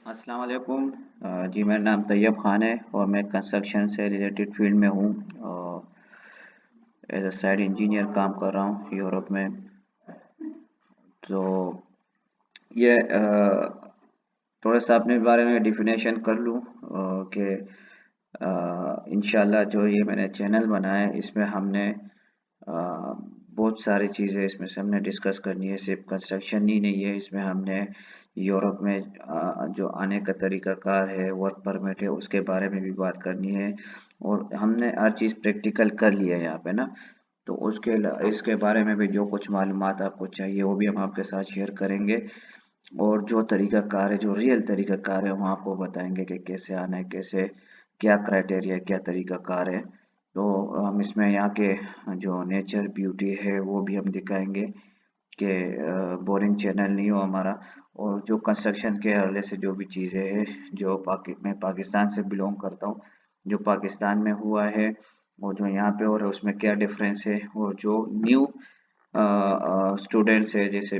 अस्सलाम वालेकुम। जी मेरा नाम तैयब ख़ान है और मैं कंस्ट्रक्शन से रिलेटेड फील्ड में हूँ। एज अ साइट इंजीनियर काम कर रहा हूँ यूरोप में। तो ये थोड़ा सा अपने बारे में डिफिनेशन कर लूँ कि इंशाल्लाह जो ये मैंने चैनल बनाया है इसमें हमने बहुत सारी चीज़ें इसमें से हमने डिस्कस करनी है। सिर्फ कंस्ट्रक्शन ही नहीं है, इसमें हमने यूरोप में जो आने का तरीक़ाकार है, वर्क परमिट है, उसके बारे में भी बात करनी है। और हमने हर चीज़ प्रैक्टिकल कर लिया है यहाँ पे ना। तो इसके बारे में भी जो कुछ मालूमात आपको चाहिए वो भी हम आपके साथ शेयर करेंगे। और जो तरीक़ाकार है, जो रियल तरीक़ाकार है, हम आपको बताएंगे कि कैसे आना है, कैसे क्या क्राइटेरिया, क्या तरीक़ाकार है। तो हम इसमें यहाँ के जो नेचर ब्यूटी है वो भी हम दिखाएंगे कि बोरिंग चैनल नहीं हो हमारा। और जो कंस्ट्रक्शन के हवाले से जो भी चीज़ें हैं, जो मैं पाकिस्तान से बिलोंग करता हूँ, जो पाकिस्तान में हुआ है और जो यहाँ पे हो रहा है उसमें क्या डिफरेंस है। और जो न्यू स्टूडेंट्स है, जैसे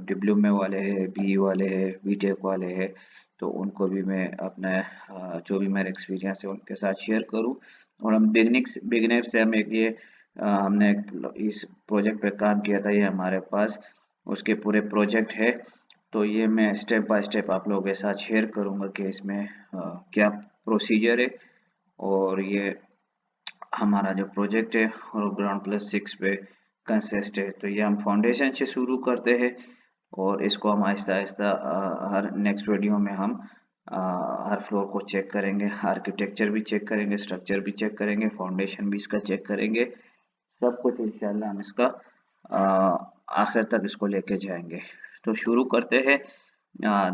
डिप्लोमे वाले हैं, बीई वाले हैं, बीटेक वाले हैं, तो उनको भी मैं अपना जो भी मेरा एक्सपीरियंस है उनके साथ शेयर करूँ। और हम बिगनर से हम एक ये हमने इस प्रोजेक्ट पे काम किया था, ये हमारे पास उसके पूरे प्रोजेक्ट है। तो ये मैं स्टेप बाय स्टेप आप लोगों के साथ शेयर करूँगा कि इसमें क्या प्रोसीजर है। और ये हमारा जो प्रोजेक्ट है और ग्राउंड+6 पे कंसिस्ट है। तो ये हम फाउंडेशन से शुरू करते हैं और इसको हम आहिस्ता आहिस्ता हर नेक्स्ट वीडियो में हम हर फ्लोर को चेक करेंगे, आर्किटेक्चर भी चेक करेंगे, स्ट्रक्चर भी चेक करेंगे, फाउंडेशन भी इसका चेक करेंगे। सब कुछ इंशाल्लाह हम इसका आखिर तक इसको लेके जाएंगे। तो शुरू करते हैं।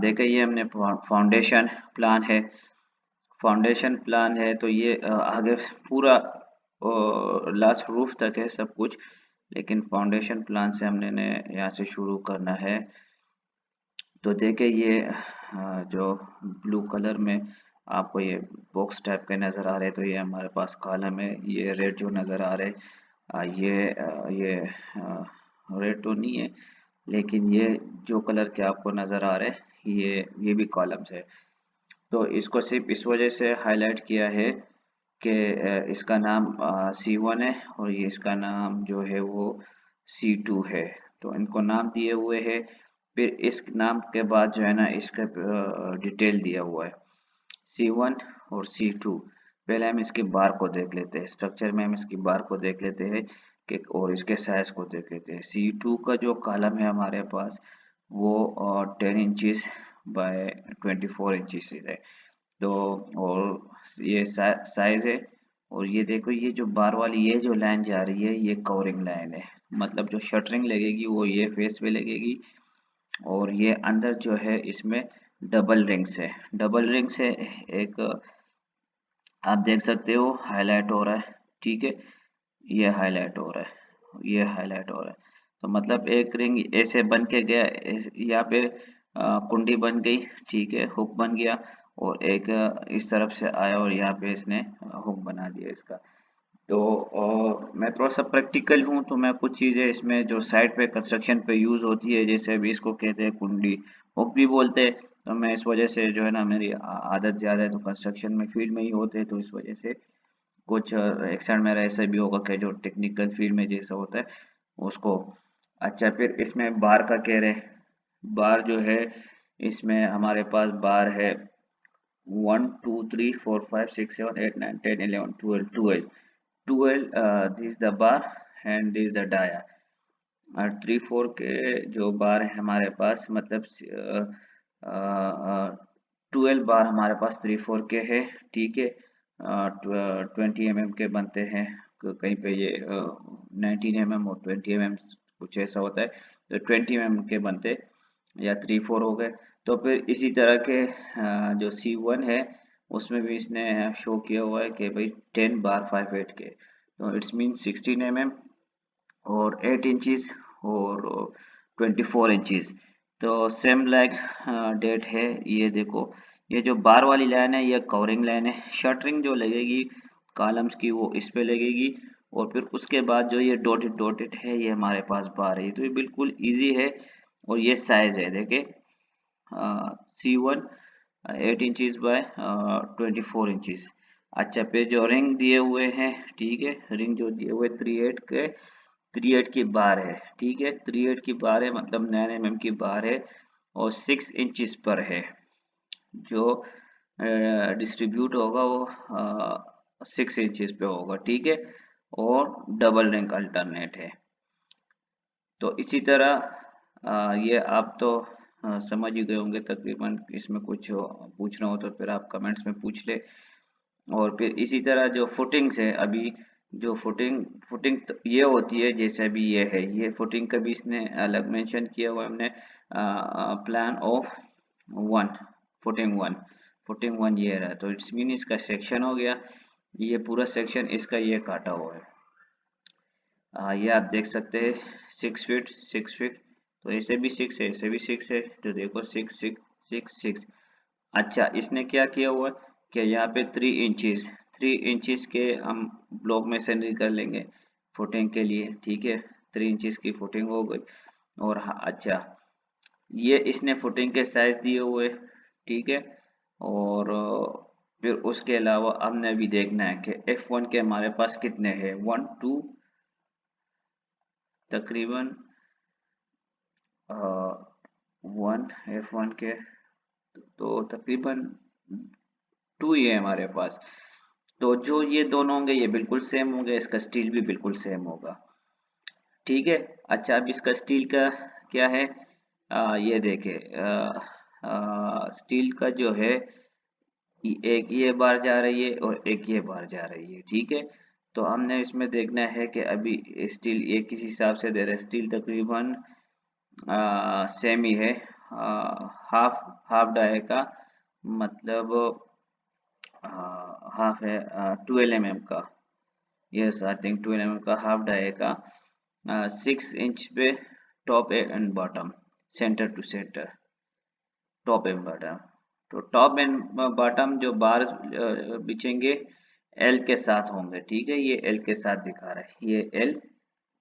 देखिए ये हमने फाउंडेशन प्लान है। फाउंडेशन प्लान है तो ये आगे पूरा लास्ट रूफ तक है सब कुछ, लेकिन फाउंडेशन प्लान से हमने ने यहाँ से शुरू करना है। तो देखिए ये जो ब्लू कलर में आपको ये बॉक्स टाइप के नज़र आ रहे हैं, तो ये हमारे पास कॉलम है। ये रेड जो नज़र आ रहे हैं, ये रेड तो नहीं है, लेकिन ये जो कलर के आपको नज़र आ रहे हैं ये भी कॉलम्स है। तो इसको सिर्फ इस वजह से हाईलाइट किया है कि इसका नाम C1 है और ये इसका नाम जो है वो C2 है। तो इनको नाम दिए हुए हैं। फिर इस नाम के बाद जो है ना इसका डिटेल दिया हुआ है C1 और C2। पहले हम इसकी बार को देख लेते हैं, स्ट्रक्चर में हम इसकी बार को देख लेते हैं कि और इसके साइज को देख लेते हैं। C2 का जो कॉलम है हमारे पास वो 10 इंचेस बाय 24 इंचेस है। तो और ये साइज है। और ये देखो ये जो बार वाली ये जो लाइन जा रही है ये कवरिंग लाइन है, मतलब जो शटरिंग लगेगी वो ये फेस पे लगेगी। और ये अंदर जो है इसमें डबल रिंग्स है, डबल रिंग्स है। एक आप देख सकते हो हाईलाइट हो रहा है, ठीक है, ये हाईलाइट हो रहा है, ये हाईलाइट हो रहा है। तो मतलब एक रिंग ऐसे बन के गया, यहाँ पे कुंडी बन गई, ठीक है, हुक बन गया। और एक इस तरफ से आया और यहाँ पे इसने हुक बना दिया इसका। तो मैं थोड़ा सा प्रैक्टिकल हूँ, तो मैं कुछ चीज़ें इसमें जो साइट पे कंस्ट्रक्शन पे यूज़ होती है, जैसे अभी इसको कहते हैं कुंडी, हुक भी बोलते हैं। तो मैं इस वजह से जो है ना मेरी आदत ज़्यादा है, तो कंस्ट्रक्शन में फील्ड में ही होते हैं, तो इस वजह से कुछ एक्सटेंड मेरा ऐसा भी होगा कि जो टेक्निकल फील्ड में जैसा होता है उसको। अच्छा, फिर इसमें बार का कह रहे हैं। बार जो है इसमें हमारे पास बार है 1 2 3 4 5 6 7 8 9 10 11 12 12 this the bar and this the dia. और 3 4 के जो बार है हमारे पास, मतलब 12 बार हमारे पास 3 4 के है, ठीक है। 20 mm के बनते हैं, कहीं पे ये 19 mm और 20 mm कुछ ऐसा होता है। तो 20 mm के बनते या 3 4 हो गए। तो फिर इसी तरह के जो C1 है उसमें भी इसने शो किया हुआ है कि भाई 10 बार 5 8 के, तो इट्स मीन 16 mm और 8 इंचेस और 24 इंचेस। तो सेम लाइक डेट है। ये देखो ये जो बार वाली लाइन है ये कवरिंग लाइन है। शटरिंग जो लगेगी कॉलम्स की वो इस पे लगेगी। और फिर उसके बाद जो ये डॉटेड डॉटेड है ये हमारे पास बार है। तो ये बिल्कुल इजी है। और ये साइज है, देखिए C1 8 इंचज बाय 24 इंचज। अच्छा, फिर जो रिंग दिए हुए हैं, ठीक है, रिंग जो दिए हुए 3/8 की बार है, ठीक है, 3/8 की बार है, मतलब 9 mm की बार है और 6 इंचज पर है। जो डिस्ट्रीब्यूट होगा वो 6 इंचज पे होगा, ठीक है, और डबल रिंग अल्टरनेट है। तो इसी तरह ये आप तो समझ ही गए होंगे तकरीबन। इसमें कुछ पूछना हो तो फिर आप कमेंट्स में पूछ ले। और फिर इसी तरह जो फुटिंग्स है, अभी जो फुटिंग फुटिंग ये होती है, जैसे अभी ये है, ये फुटिंग का भी इसने अलग मेंशन किया हुआ है हमने। Plan of one, footing one ये रहा, तो इट्स मीन इसका सेक्शन हो गया, ये पूरा सेक्शन इसका ये काटा हुआ है। ये आप देख सकते हैं 6 फीट, तो ऐसे भी 6 है, ऐसे भी 6 है, तो देखो 6 6 6 6। अच्छा, इसने क्या किया हुआ है कि यहाँ पे 3 इंचज के हम ब्लॉक मेसनरी कर लेंगे फुटिंग के लिए, ठीक है, 3 इंचज की फुटिंग हो गई। और अच्छा, ये इसने फुटिंग के साइज दिए हुए, ठीक है। और फिर उसके अलावा हमने अभी देखना है कि F1 के हमारे पास कितने हैं, 1 2 तकरीबन 1 F1 के, तो तकरीबन 2 ही है हमारे पास। तो जो ये दोनों होंगे ये बिल्कुल सेम होंगे, इसका स्टील भी बिल्कुल सेम होगा, ठीक है। अच्छा, अब इसका स्टील का क्या है, ये देखे, स्टील का जो है, एक ये बार जा रही है और एक ये बार जा रही है, ठीक है। तो हमने इसमें देखना है कि अभी स्टील ये किस हिसाब से दे रहा है। स्टील तकरीबन सेम ही है, हाफ हाफ डाई का, मतलब हाफ है 12 mm का। यस, आई थिंक 12 mm का हाफ डाई का, 6 इंच पे top and bottom, centre to centre, top and bottom. तो टॉप एंड बॉटम जो बार बिछेंगे एल के साथ होंगे, ठीक है, ये एल के साथ दिखा रहा है, ये एल,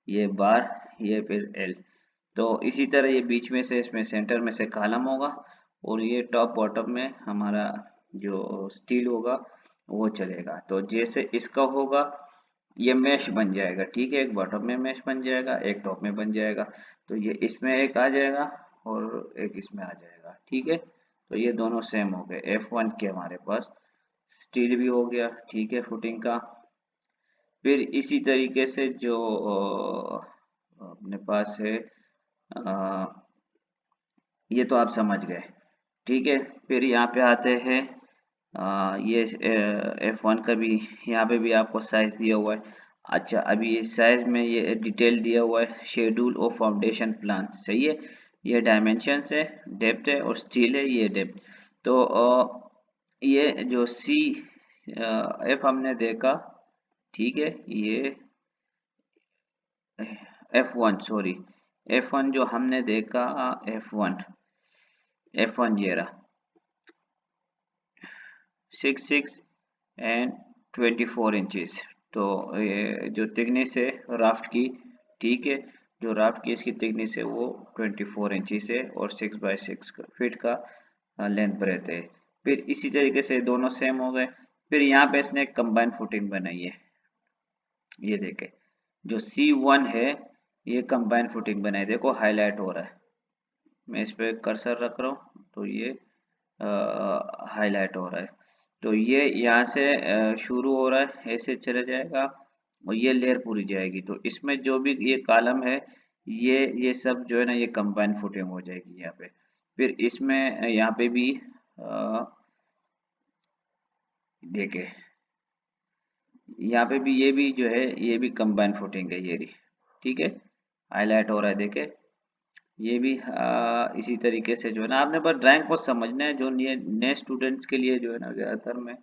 ये बार, ये फिर एल। तो इसी तरह ये बीच में से, इसमें सेंटर में से कॉलम होगा, और ये टॉप बॉटम में हमारा जो स्टील होगा वो चलेगा। तो जैसे इसका होगा ये मैश बन जाएगा, ठीक है, एक बॉटम में मैश बन जाएगा, एक टॉप में बन जाएगा। तो ये इसमें एक आ जाएगा और एक इसमें आ जाएगा, ठीक है। तो ये दोनों सेम हो गए। F1 के हमारे पास स्टील भी हो गया, ठीक है, फुटिंग का। फिर इसी तरीके से जो अपने पास है, अ, ये तो आप समझ गए, ठीक है। फिर यहाँ पे आते हैं, ये F1 का भी यहाँ पे भी आपको साइज दिया हुआ है। अच्छा, अभी ये साइज में ये डिटेल दिया हुआ है, शेड्यूल ऑफ फाउंडेशन प्लान, सही है। ये डायमेंशन है, डेप्थ है, और स्टील है, ये डेप्थ। तो ये जो F हमने देखा, ठीक है, ये F1, सॉरी, F1 जो हमने देखा, F1 ये रहा 6 एंड 24 इंचज। तो ये जो थिकनेस है राफ्ट की, ठीक है, जो राफ्ट की इसकी थिकनेस है वो 24 इंचज है, और 6 बाई 6 फीट का लेंथ ब्रेथ है। फिर इसी तरीके से दोनों सेम हो गए। फिर यहाँ पे इसने कंबाइन फुटिंग बनाई है, ये देखे, जो C1 है ये कंबाइन फुटिंग बनाई, देखो हाईलाइट हो रहा है, मैं इस पे कर्सर रख रहा हूँ तो ये हाईलाइट हो रहा है। तो ये यहाँ से शुरू हो रहा है, ऐसे चले जाएगा और ये लेयर पूरी जाएगी। तो इसमें जो भी ये कॉलम है, ये सब जो है ना, ये कंबाइन फुटिंग हो जाएगी यहाँ पे। फिर इसमें यहाँ पे भी देखे, यहाँ पे भी ये भी जो है, ये भी कंबाइन फुटिंग है, ये रही, ठीक है, हाईलाइट हो रहा है, देखे। ये भी इसी तरीके से जो है ना, आपने बस ड्राइंग को समझना है। जो नए स्टूडेंट्स के लिए जो है ना, ज़्यादातर मैं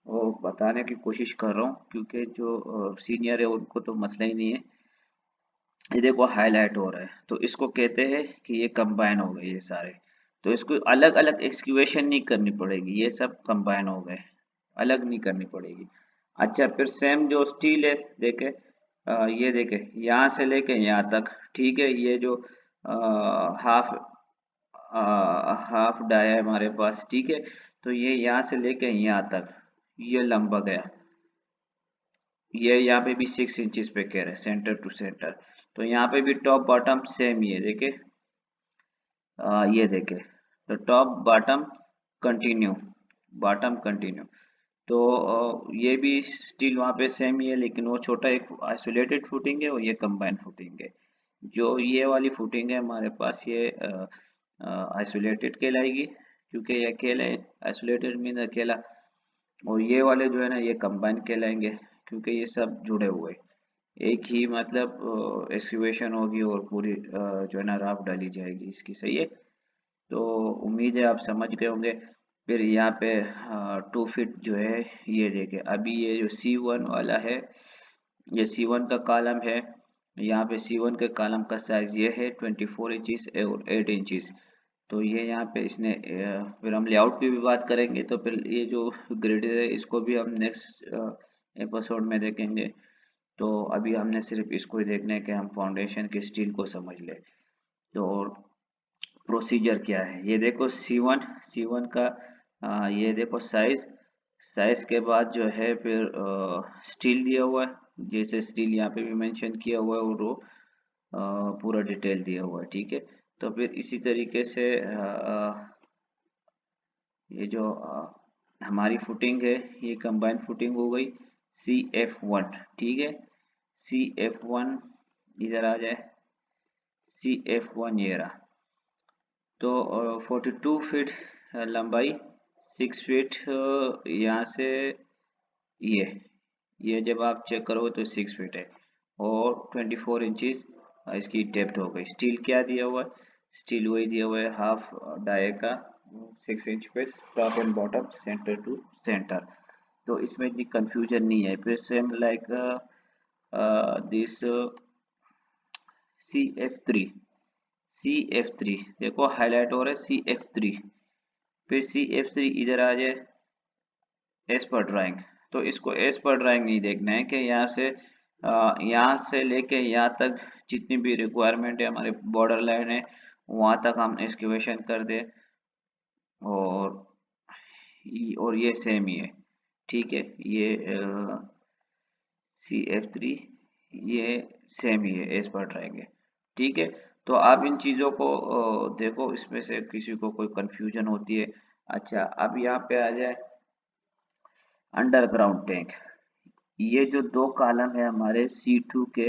वो बताने की कोशिश कर रहा हूँ, क्योंकि जो सीनियर है उनको तो मसला ही नहीं है। ये देखो हाईलाइट हो रहा है, तो इसको कहते हैं कि ये कंबाइन हो गए ये सारे। तो इसको अलग अलग एक्सक्यूएशन नहीं करनी पड़ेगी, ये सब कंबाइन हो गए, अलग नहीं करनी पड़ेगी। अच्छा, फिर सेम जो स्टील है, देखे, ये देखे यहाँ से लेके यहाँ तक, ठीक है, ये जो हाफ हाफ डाया है हमारे पास, ठीक है। तो ये यहाँ से लेके यहाँ तक ये लंबा गया, ये यहाँ पे भी 6 इंचज पे कह रहे हैं सेंटर टू सेंटर। तो यहाँ पे भी टॉप बॉटम सेम ही है, देखे ये देखे, तो top bottom continue, bottom continue. तो ये भी स्टिल वहाँ पे सेम ही है, लेकिन वो छोटा एक आइसोलेटेड फुटिंग है और ये कंबाइंड फुटिंग है। जो ये वाली फुटिंग है हमारे पास, ये आइसोलेटेड कहलाएगी, क्योंकि ये अकेले, आइसोलेटेड मीन अकेला। और ये वाले जो है ना ये कंबाइन कहलाएंगे, क्योंकि ये सब जुड़े हुए एक ही मतलब एक्सक्यूवेशन होगी और पूरी जो है ना राफ डाली जाएगी इसकी, सही है। तो उम्मीद है आप समझ गए होंगे। फिर यहाँ पे 2 फीट जो है, ये देखें अभी ये जो C1 वाला है, ये C1 का कॉलम है। यहाँ पे C1 के कॉलम का साइज ये है 24 इंचज और 8 इंचज। तो ये यहाँ पे इसने फिर हम लेआउट की भी बात करेंगे, तो फिर ये जो ग्रिड है इसको भी हम नेक्स्ट एपिसोड में देखेंगे। तो अभी हमने सिर्फ इसको ही देखना है कि हम फाउंडेशन के स्टील को समझ ले। तो प्रोसीजर क्या है, ये देखो C1 का ये देखो साइज, साइज के बाद जो है फिर स्टील दिया हुआ है, जैसे स्टील यहाँ पे भी मेंशन किया हुआ है, और वो पूरा डिटेल दिया हुआ है, ठीक है। तो फिर इसी तरीके से ये जो हमारी फुटिंग है ये कंबाइंड फुटिंग हो गई CF1, ठीक है। CF1 इधर आ जाए, CF1 ये रहा। तो 42 फीट लंबाई, 6 फीट यहाँ से ये ये जब आप चेक करोगे तो 6 फीट है, और 24 इंचज इसकी डेप्थ हो गई। स्टील क्या दिया हुआ है, स्टील वही दिया हुआ है हाफ डाई का 6 इंच पे, top and bottom centre to centre. तो इसमें इतनी कंफ्यूजन नहीं है। फिर सेम लाइक दिस CF3 देखो हाईलाइट हो रहा है CF3। फिर CF3 इधर आ जाए एज पर ड्राइंग। तो इसको एज पर ड्राइंग नहीं देखना है कि यहाँ से लेके यहाँ तक जितनी भी रिक्वायरमेंट है हमारे बॉर्डर लाइन है वहाँ तक हम एक्सक्यूवेशन कर दे, और ये सेम ही है, ठीक है। ये CF3 ये सेम ही है, एज पर ड्राइंग है, ठीक है। तो आप इन चीज़ों को देखो, इसमें से किसी को कोई कंफ्यूजन होती है। अच्छा, अब यहाँ पे आ जाए अंडरग्राउंड टैंक। ये जो दो कॉलम है हमारे C2 के,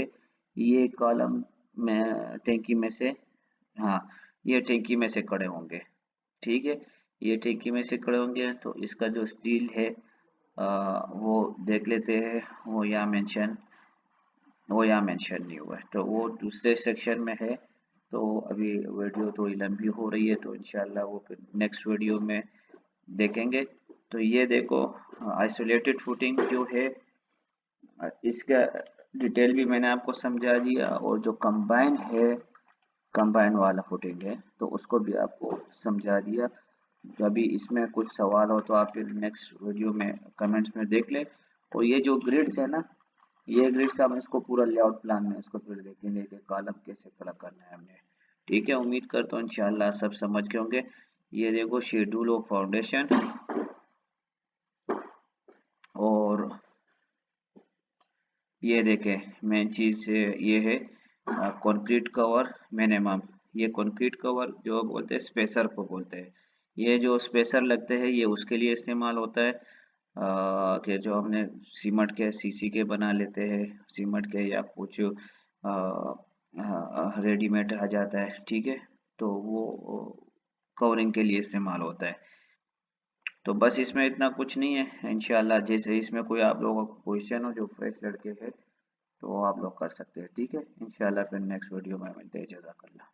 ये कॉलम में टैंकी में से, हाँ ये टैंकी में से खड़े होंगे, ठीक है। ये टैंकी में से खड़े होंगे, तो इसका जो स्टील है वो देख लेते हैं। वो यहाँ मेंशन नहीं हुआ है, तो वो दूसरे सेक्शन में है। तो अभी वीडियो थोड़ी लंबी हो रही है, तो इंशाल्लाह वो फिर नेक्स्ट वीडियो में देखेंगे। तो ये देखो आइसोलेटेड फुटिंग जो है इसका डिटेल भी मैंने आपको समझा दिया, और जो कंबाइन है, कंबाइन वाला फुटिंग है तो उसको भी आपको समझा दिया। अभी इसमें कुछ सवाल हो तो आप फिर नेक्स्ट वीडियो में कमेंट्स में देख लें। और ये जो ग्रिड्स है ना, ये ग्रिड्स हम इसको पूरा लेआउट प्लान में इसको फिर देखेंगे कि कॉलम कैसे खड़ा करना है हमने, ठीक है। उम्मीद करता हूँ इंशाल्लाह सब समझ गए होंगे। ये देखो शेड्यूल ऑफ फाउंडेशन, और ये देखें मेन चीज़ ये है कंक्रीट कवर मिनिमम। ये कंक्रीट कवर जो बोलते हैं स्पेसर को बोलते हैं। ये जो स्पेसर लगते हैं ये उसके लिए इस्तेमाल होता है कि जो हमने सीमेंट के सीसी के बना लेते हैं, सीमेंट के या कुछ रेडीमेड आ जाता है, ठीक है। तो वो कवरिंग के लिए इस्तेमाल होता है। तो बस इसमें इतना कुछ नहीं है। इंशाल्लाह जैसे इसमें कोई आप लोगों को क्वेश्चन हो जो फ्रेश लड़के हैं तो आप लोग कर सकते हैं, ठीक है। इंशाल्लाह फिर नेक्स्ट वीडियो में मिलते हैं। जज़ाकल्लाह।